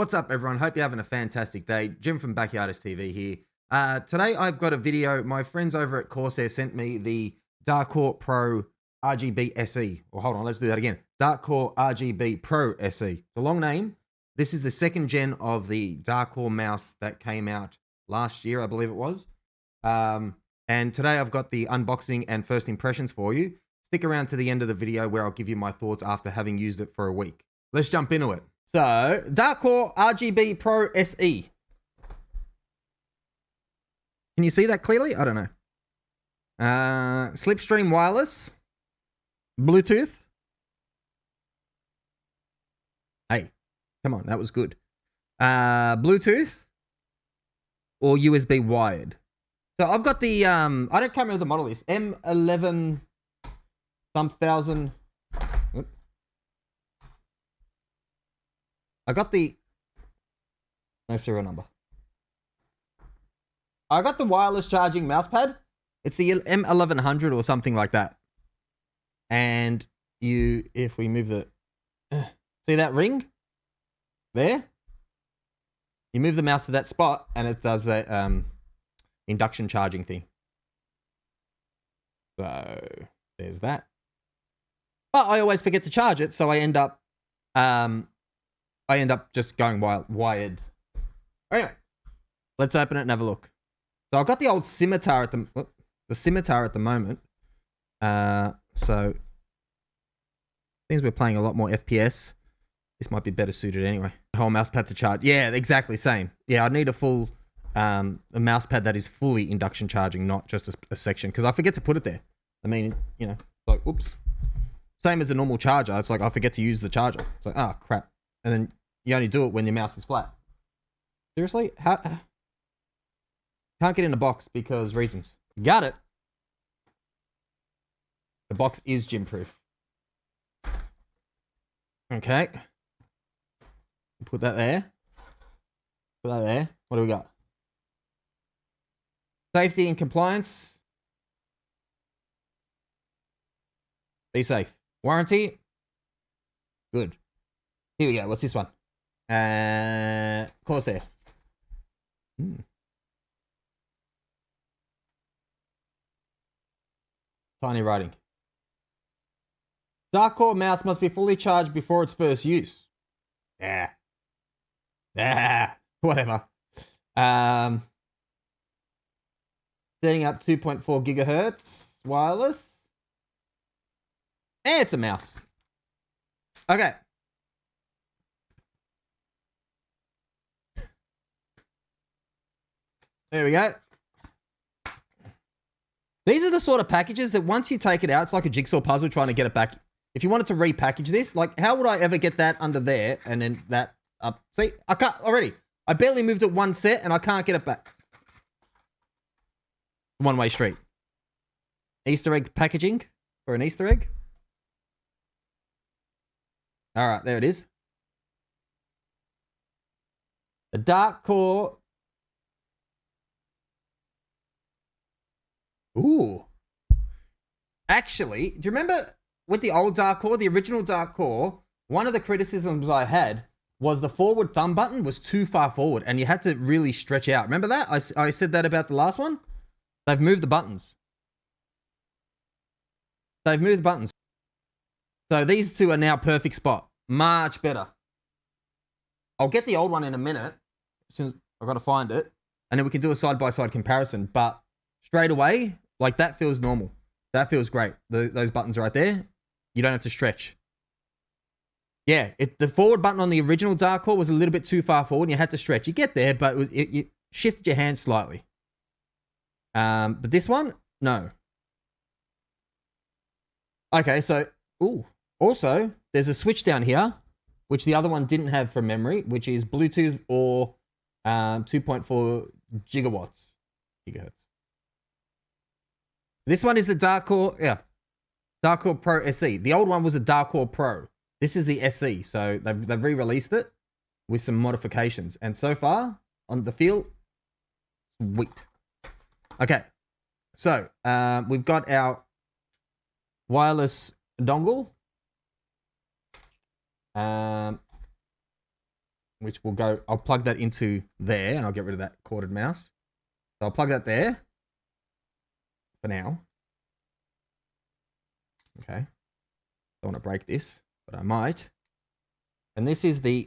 What's up, everyone? Hope you're having a fantastic day. Jim from Backyardis TV here. Today, I've got a video. My friends over at Corsair sent me the Darkcore Pro RGB SE. Or hold on, let's do that again. Darkcore RGB Pro SE. It's a long name. This is the second gen of the Darkcore mouse that came out last year, I believe it was. And today, I've got the unboxing and first impressions for you. Stick around to the end of the video where I'll give you my thoughts after having used it for a week. Let's jump into it. So, Darkcore RGB Pro SE. Can you see that clearly? I don't know. Slipstream wireless. Bluetooth. Hey, come on, that was good. Bluetooth. Or USB wired. So, I've got the, can't remember the model is. M11 some thousand. I got the, no serial number. I got the wireless charging mouse pad. It's the M1100 or something like that. And if we move the, see that ring? There? You move the mouse to that spot and it does that induction charging thing. So, there's that. But I always forget to charge it, so I end up just going wired. Anyway, let's open it and have a look. So I've got the old scimitar at the moment. So things we're playing a lot more FPS. This might be better suited anyway. The whole mouse pad to charge. Yeah, exactly same. Yeah, I need a full a mouse pad that is fully induction charging, not just a section, because I forget to put it there. I mean, you know, like oops. Same as a normal charger. It's like I forget to use the charger. It's like, oh crap. And then you only do it when your mouse is flat. Seriously? How? Can't get in the box because reasons. Got it. The box is gym proof. Okay. Put that there. Put that there. What do we got? Safety and compliance. Be safe. Warranty. Good. Here we go. What's this one? Corsair. Tiny writing. Darkcore mouse must be fully charged before its first use. Yeah. Whatever. Setting up 2.4 gigahertz wireless. It's a mouse. Okay. There we go. These are the sort of packages that once you take it out, it's like a jigsaw puzzle trying to get it back. If you wanted to repackage this, like how would I ever get that under there and then that up? See, I can't already. I barely moved it one set and I can't get it back. One-way street. Easter egg packaging for an Easter egg. All right, there it is. The Darkcore. Ooh. Actually, do you remember with the old Darkcore, the original Darkcore, one of the criticisms I had was the forward thumb button was too far forward and you had to really stretch out. Remember that? I said that about the last one. They've moved the buttons. They've moved the buttons. So these two are now perfect spot. Much better. I'll get the old one in a minute. As soon as I've got to find it. And then we can do a side-by-side comparison. But straight away, like that feels normal. That feels great. Those buttons right there. You don't have to stretch. Yeah, the forward button on the original Darkcore was a little bit too far forward. And you had to stretch. You get there, but you shifted your hand slightly. But this one, no. Okay, so, ooh. Also, there's a switch down here, which the other one didn't have from memory, which is Bluetooth or 2.4 gigahertz. This one is the Darkcore, yeah, Darkcore Pro SE. The old one was a Darkcore Pro. This is the SE, so they've re-released it with some modifications. And so far, on the feel, sweet. Okay, so we've got our wireless dongle. which will go, I'll plug that into there and I'll get rid of that corded mouse. So I'll plug that there for now. Okay. Don't want to break this, but I might. And this is the,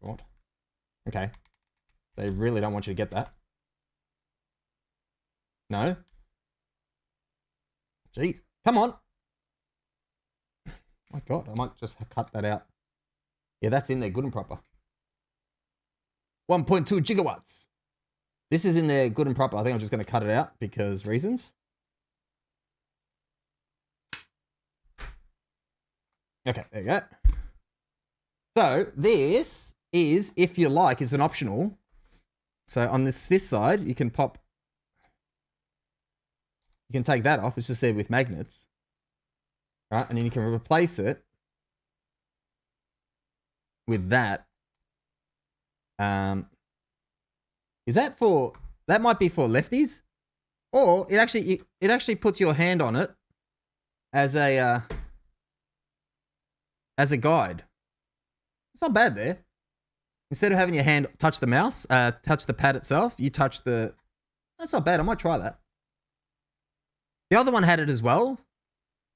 what? Okay. They really don't want you to get that. No. Jeez. Come on. My God, I might just cut that out. Yeah, that's in there good and proper. 1.2 gigawatts. This is in there good and proper. I think I'm just going to cut it out because reasons. Okay, there you go. So this is, if you like, is an optional. So on this side, you can pop. You can take that off. It's just there with magnets. Right, and then you can replace it with that. Is that for, that might be for lefties, or it actually puts your hand on it as a guide. It's not bad there. Instead of having your hand touch the mouse, touch the pad itself, you touch the. That's not bad. I might try that. The other one had it as well,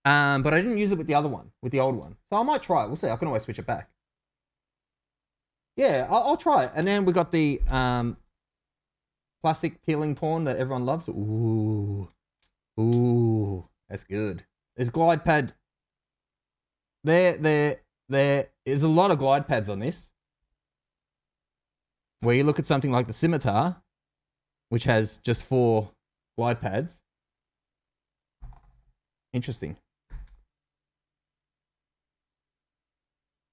but I didn't use it with the other one, with the old one. So I might try it. We'll see. I can always switch it back. Yeah, I'll try it. And then we got the plastic peeling porn that everyone loves. Ooh, that's good. There's glide pad. There is a lot of glide pads on this. Where you look at something like the Scimitar, which has just 4 glide pads. Interesting.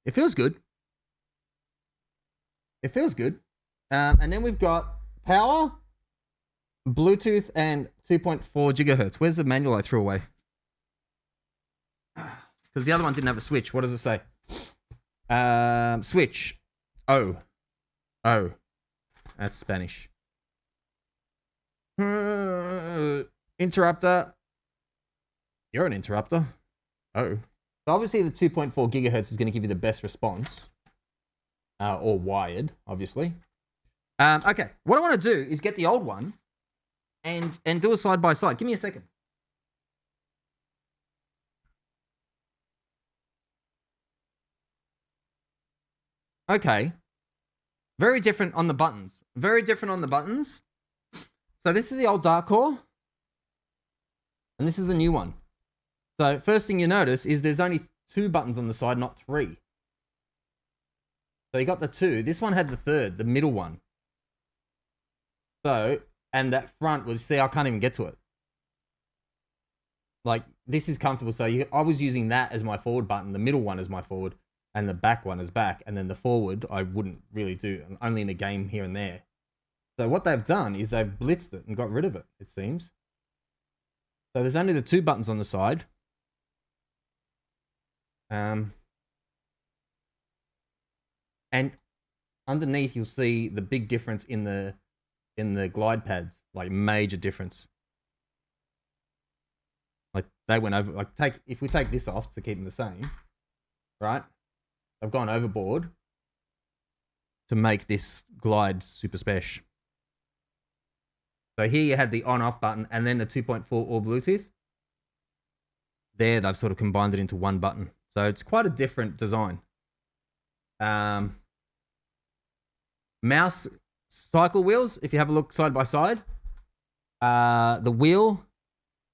It feels good. It feels good. And then we've got power, Bluetooth, and 2.4 gigahertz. Where's the manual I threw away? Because the other one didn't have a switch. What does it say? Switch. Oh. That's Spanish. Interrupter. You're an interrupter. Oh. So obviously the 2.4 gigahertz is going to give you the best response. Or wired, obviously. Okay. What I want to do is get the old one and do a side by side. Give me a second. Okay. Very different on the buttons. Very different on the buttons. So this is the old Darkcore. And this is the new one. So first thing you notice is there's only 2 buttons on the side, not 3. So you got the 2. This one had the 3rd, the middle one. So, and that front was, see, I can't even get to it. Like, this is comfortable. So I was using that as my forward button, the middle one as my forward, and the back one is back, and then the forward I wouldn't really do, only in a game here and there. So what they've done is they've blitzed it and got rid of it, it seems. So there's only the 2 buttons on the side. And underneath you'll see the big difference in the glide pads, like major difference. Like they went over, like if we take this off to keep them the same, right? I've gone overboard to make this glide super special. So here you had the on-off button and then the 2.4 or Bluetooth. There, they've sort of combined it into one button. So it's quite a different design. Mouse cycle wheels, if you have a look side by side. The wheel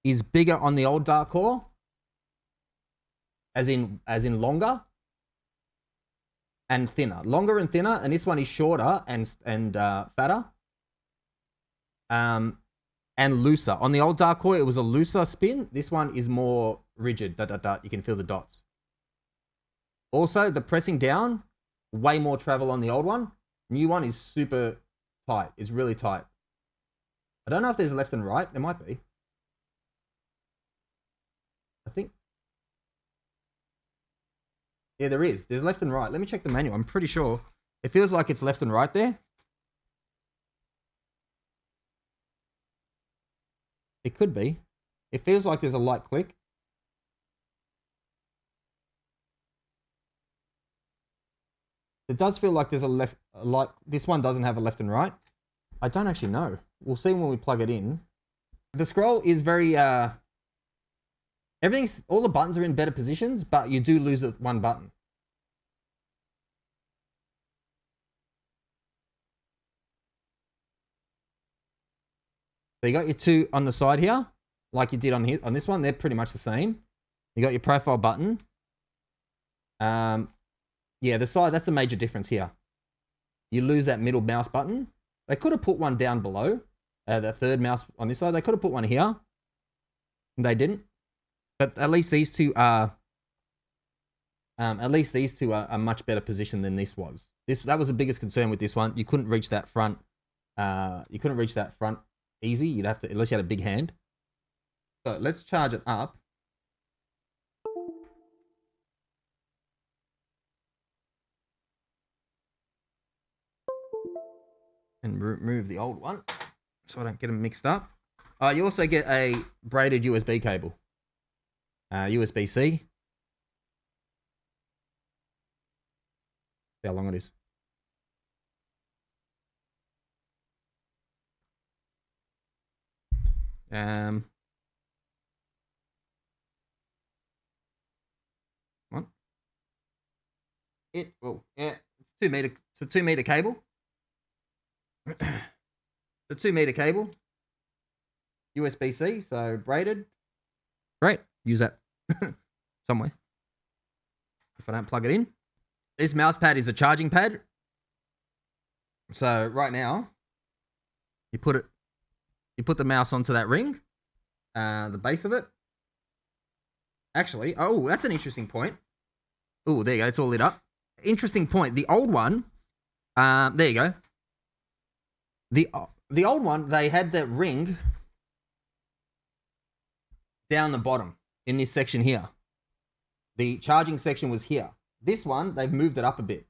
is bigger on the old Darkcore. As in longer. And thinner. Longer and thinner, and this one is shorter and fatter. And looser. On the old Darkcore, it was a looser spin. This one is more rigid. You can feel the dots. Also, the pressing down, way more travel on the old one. New one is super tight. It's really tight. I don't know if there's left and right. There might be. I think. Yeah, there is. There's left and right. Let me check the manual. I'm pretty sure. It feels like it's left and right there. It could be. It feels like there's a light click. . It does feel like there's a left, like this one doesn't have a left and right. I don't actually know. We'll see when we plug it in. The scroll is very, everything's, all the buttons are in better positions, but you do lose one button. So you got your two on the side here, like you did on here, on this one. They're pretty much the same. You got your profile button. Yeah, the side, that's a major difference here. You lose that middle mouse button. They could have put one down below, the third mouse on this side. They could have put one here. And they didn't. But at least these two are, a much better position than this was. That was the biggest concern with this one. You couldn't reach that front. You couldn't reach that front easy. You'd have to, unless you had a big hand. So let's charge it up. And remove the old one so I don't get them mixed up. You also get a braided USB cable. USB-C. See how long it is. What? Yeah, it's 2 meter. It's a 2 meter cable. The 2 meter cable. USB-C, so braided. Great. Use that somewhere. If I don't plug it in. This mouse pad is a charging pad. So right now, you put the mouse onto that ring, the base of it. Actually, oh, that's an interesting point. Oh, there you go. It's all lit up. Interesting point. The old one, there you go. The old one, they had that ring down the bottom in this section here. The charging section was here. This one, they've moved it up a bit.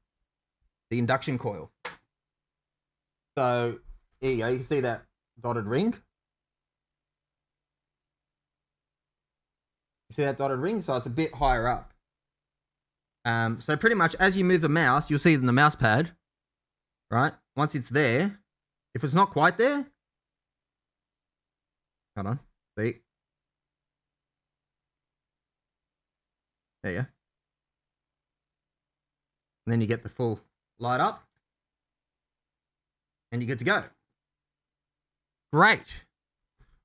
The induction coil. So, there you go. You can see that dotted ring. You see that dotted ring? So it's a bit higher up. So pretty much as you move the mouse, you'll see it in the mouse pad, right? Once it's there, if it's not quite there, hold on, see? There you go. And then you get the full light up. And you're good to go. Great.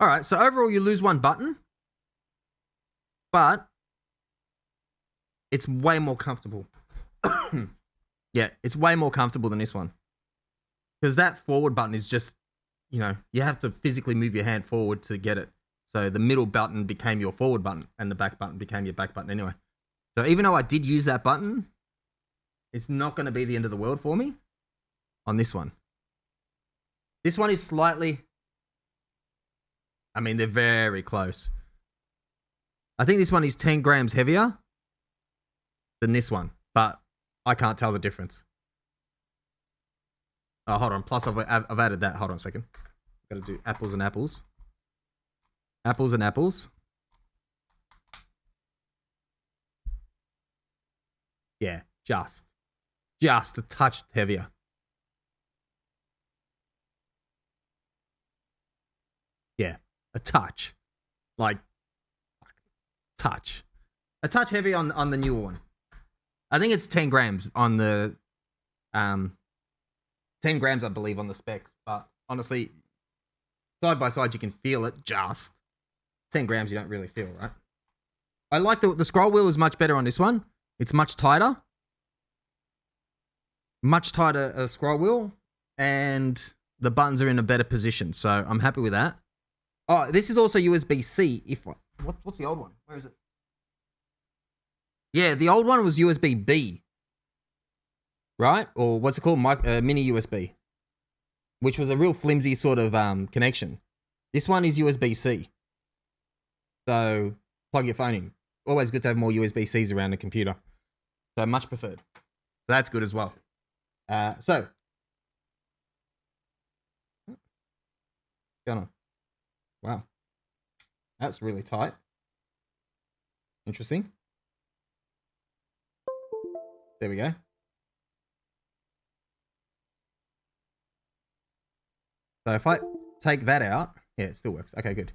All right, so overall you lose one button. But it's way more comfortable. Yeah, it's way more comfortable than this one. Because that forward button is just, you have to physically move your hand forward to get it. So the middle button became your forward button and the back button became your back button anyway. So even though I did use that button, it's not going to be the end of the world for me on this one. This one is slightly, I mean, they're very close. I think this one is 10 grams heavier than this one, but I can't tell the difference. Oh, hold on. Plus, I've added that. Hold on a second. Got to do apples and apples. Apples and apples. Yeah, just a touch heavier. Yeah, a touch. Like, touch. A touch heavy on the newer one. I think it's 10 grams on the 10 grams, I believe, on the specs. But honestly, side by side, you can feel it. Just 10 grams, you don't really feel, right? I like the scroll wheel is much better on this one. It's much tighter. Much tighter scroll wheel. And the buttons are in a better position. So I'm happy with that. Oh, this is also USB-C. What's the old one? Where is it? Yeah, the old one was USB-B. Right? Or what's it called? Mini USB. Which was a real flimsy sort of connection. This one is USB-C. So plug your phone in. Always good to have more USB-Cs around the computer. So much preferred. So that's good as well. So. What's going on? Wow. That's really tight. Interesting. There we go. So if I take that out, yeah, it still works. Okay, good.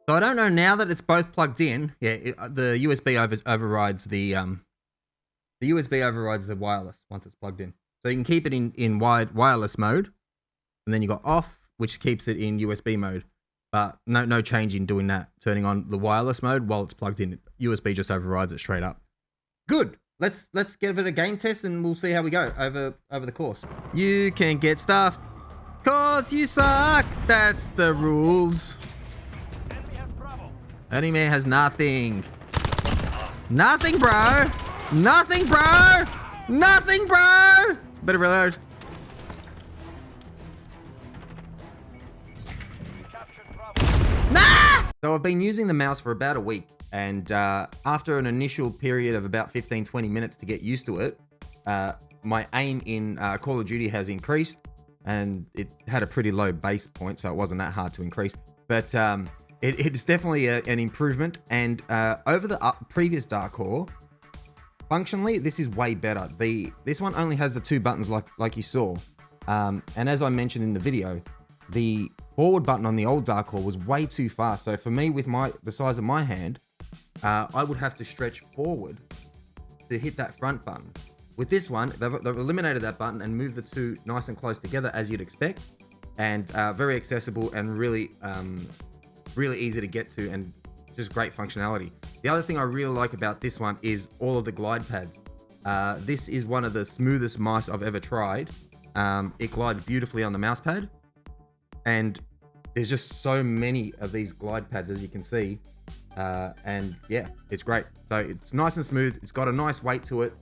So I don't know now that it's both plugged in. Yeah, the USB overrides the USB overrides the wireless once it's plugged in. So you can keep it in wireless mode, and then you got off, which keeps it in USB mode. But no change in doing that, turning on the wireless mode while it's plugged in. USB just overrides it straight up. Good. Let's give it a game test, and we'll see how we go over the course. You can get stuffed, cause you suck. That's the rules. Enemy has nothing. Nothing, bro. Nothing, bro. Nothing, bro. Better reload. Nah! So I've been using the mouse for about a week, and after an initial period of about 15-20 minutes to get used to it, my aim in Call of Duty has increased, and it had a pretty low base point, so it wasn't that hard to increase. But it's definitely an improvement, and over the previous Darkcore, functionally, this is way better. This one only has the 2 buttons like you saw, and as I mentioned in the video, the forward button on the old Darkcore was way too fast. So for me, with the size of my hand, I would have to stretch forward to hit that front button. With this one, they've eliminated that button and moved the 2 nice and close together, as you'd expect, and very accessible and really easy to get to, and just great functionality. The other thing I really like about this one is all of the glide pads. This is one of the smoothest mice I've ever tried. It glides beautifully on the mouse pad, and there's just so many of these glide pads, as you can see, and yeah, it's great. So it's nice and smooth. It's got a nice weight to it.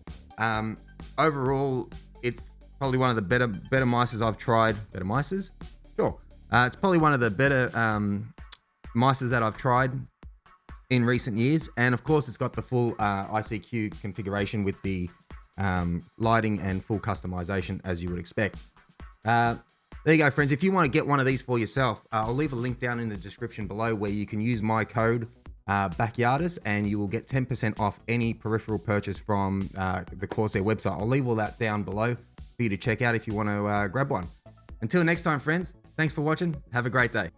Overall, it's probably one of the better mices I've tried. Better mices? Sure. It's probably one of the better mices that I've tried in recent years, and of course it's got the full ICQ configuration with the lighting and full customization, as you would expect. There you go, friends. If you want to get one of these for yourself, I'll leave a link down in the description below where you can use my code Backyardis, and you will get 10% off any peripheral purchase from the Corsair website. I'll leave all that down below for you to check out if you want to grab one. Until next time, friends, thanks for watching. Have a great day.